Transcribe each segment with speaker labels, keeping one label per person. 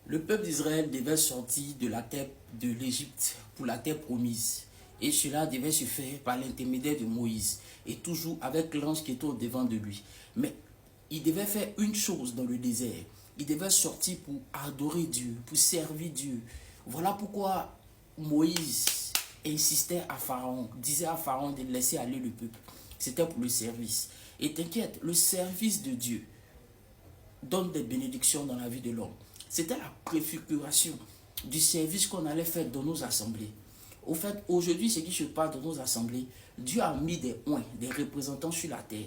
Speaker 1: Le peuple d'Israël devait sortir de la terre de l'Égypte pour la terre promise. Et cela devait se faire par l'intermédiaire de Moïse. Et toujours avec l'ange qui était au devant de lui. Mais il devait faire une chose dans le désert. Il devait sortir pour adorer Dieu, pour servir Dieu. Voilà pourquoi Moïse insistait à Pharaon, disait à Pharaon de laisser aller le peuple. C'était pour le service. Et t'inquiète, le service de Dieu donne des bénédictions dans la vie de l'homme. C'était la préfiguration du service qu'on allait faire dans nos assemblées. Au fait, aujourd'hui, ce qui se passe dans nos assemblées, Dieu a mis des oints, des représentants sur la terre.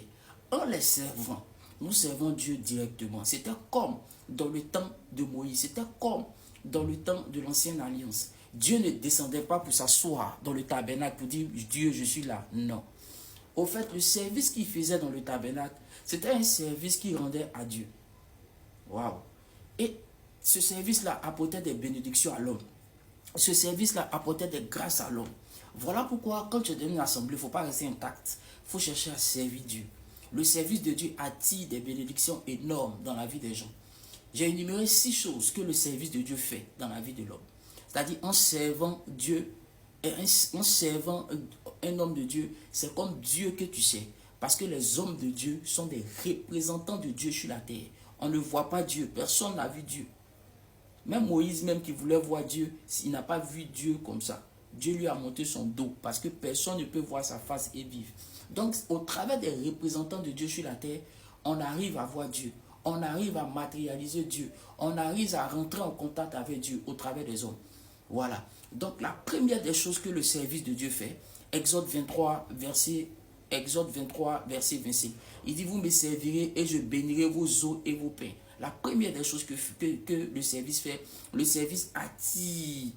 Speaker 1: En les servant, nous servons Dieu directement. C'était comme dans le temps de Moïse, c'était comme dans le temps de l'ancienne alliance. Dieu ne descendait pas pour s'asseoir dans le tabernacle pour dire Dieu, je suis là. Non. Au fait, le service qu'il faisait dans le tabernacle, c'était un service qu'il rendait à Dieu. Waouh! Et ce service-là apportait des bénédictions à l'homme. Ce service-là apportait des grâces à l'homme. Voilà pourquoi, quand tu es dans une assemblée, il ne faut pas rester intact. Il faut chercher à servir Dieu. Le service de Dieu attire des bénédictions énormes dans la vie des gens. J'ai énuméré 6 choses que le service de Dieu fait dans la vie de l'homme. C'est-à-dire, en servant Dieu, en servant un homme de Dieu, c'est comme Dieu que tu sais. Parce que les hommes de Dieu sont des représentants de Dieu sur la terre. On ne voit pas Dieu. Personne n'a vu Dieu. Même Moïse, même qui voulait voir Dieu, il n'a pas vu Dieu comme ça. Dieu lui a monté son dos parce que personne ne peut voir sa face et vivre. Donc, au travers des représentants de Dieu sur la terre, on arrive à voir Dieu. On arrive à matérialiser Dieu. On arrive à rentrer en contact avec Dieu au travers des hommes. Voilà. Donc, la première des choses que le service de Dieu fait, Exode 23, verset 25. Il dit, vous me servirez et je bénirai vos eaux et vos pains. La première des choses que le service fait, le service attire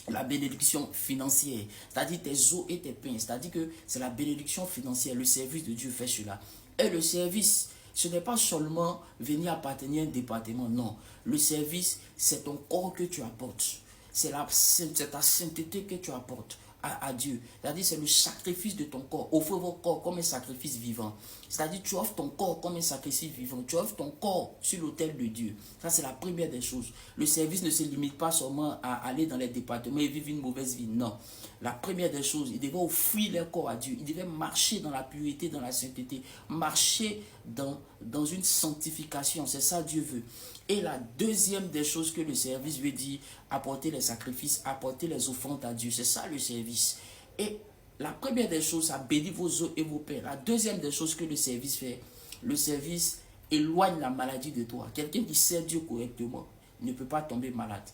Speaker 1: la bénédiction financière, c'est-à-dire tes eaux et tes pains, c'est-à-dire que c'est la bénédiction financière, le service de Dieu fait cela. Et le service, ce n'est pas seulement venir appartenir à un département, non. Le service, c'est ton corps que tu apportes, c'est ta sainteté que tu apportes à Dieu. C'est-à-dire c'est le sacrifice de ton corps. Offre votre corps comme un sacrifice vivant. C'est-à-dire tu offres ton corps comme un sacrifice vivant. Tu offres ton corps sur l'autel de Dieu. Ça c'est la première des choses. Le service ne se limite pas seulement à aller dans les départements et vivre une mauvaise vie. Non. La première des choses, ils devaient offrir leur corps à Dieu. Ils devaient marcher dans la pureté, dans la sainteté. Marcher dans une sanctification. C'est ça Dieu veut. Et la deuxième des choses que le service veut dire, apporter les sacrifices, apporter les offrandes à Dieu. C'est ça le service. Et la première des choses, ça bénit vos eaux et vos pains. La deuxième des choses que le service fait, le service éloigne la maladie de toi. Quelqu'un qui sert Dieu correctement ne peut pas tomber malade.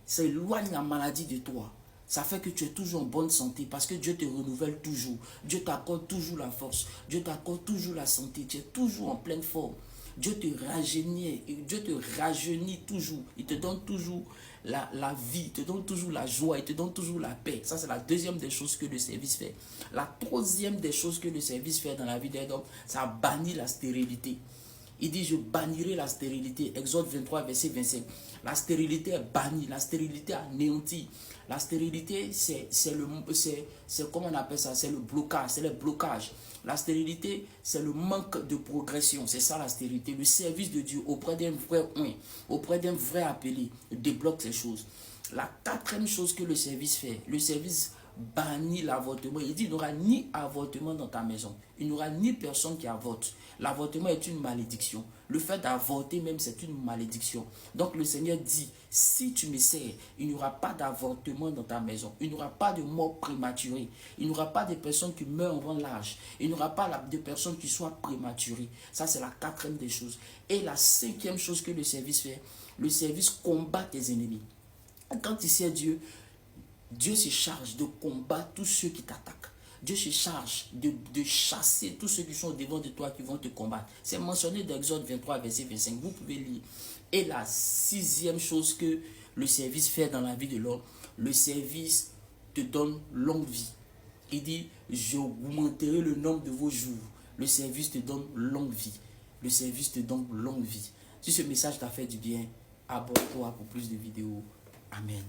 Speaker 1: Ça éloigne la maladie de toi. Ça fait que tu es toujours en bonne santé parce que Dieu te renouvelle toujours. Dieu t'accorde toujours la force. Dieu t'accorde toujours la santé. Tu es toujours en pleine forme. Dieu te rajeunit toujours. Il te donne toujours la vie, il te donne toujours la joie, il te donne toujours la paix. Ça, c'est la deuxième des choses que le service fait. La troisième des choses que le service fait dans la vie d'un homme, ça bannit la stérilité. Il dit, je bannirai la stérilité. Exode 23, verset 25. La stérilité est bannie, la stérilité anéantie. La stérilité, c'est comment on appelle ça? C'est le blocage, c'est le blocage. La stérilité, c'est le manque de progression. C'est ça la stérilité. Le service de Dieu auprès d'un vrai oint, auprès d'un vrai appelé, débloque ces choses. La quatrième chose que le service fait, le service bannit l'avortement. Il dit, il n'y aura ni avortement dans ta maison. Il n'y aura ni personne qui avorte. L'avortement est une malédiction. Le fait d'avorter même, c'est une malédiction. Donc le Seigneur dit, si tu me sers, il n'y aura pas d'avortement dans ta maison. Il n'y aura pas de mort prématurée. Il n'y aura pas de personnes qui meurent avant l'âge. Il n'y aura pas de personnes qui soient prématurées. Ça, c'est la quatrième des choses. Et la cinquième chose que le service fait, le service combat tes ennemis. Quand tu sers Dieu, Dieu se charge de combattre tous ceux qui t'attaquent. Dieu se charge de chasser tous ceux qui sont devant de toi qui vont te combattre. C'est mentionné dans Exode 23, verset 25. Vous pouvez lire. Et la sixième chose que le service fait dans la vie de l'homme, le service te donne longue vie. Il dit, je augmenterai le nombre de vos jours. Le service te donne longue vie. Le service te donne longue vie. Si ce message t'a fait du bien, abonne-toi pour plus de vidéos. Amen.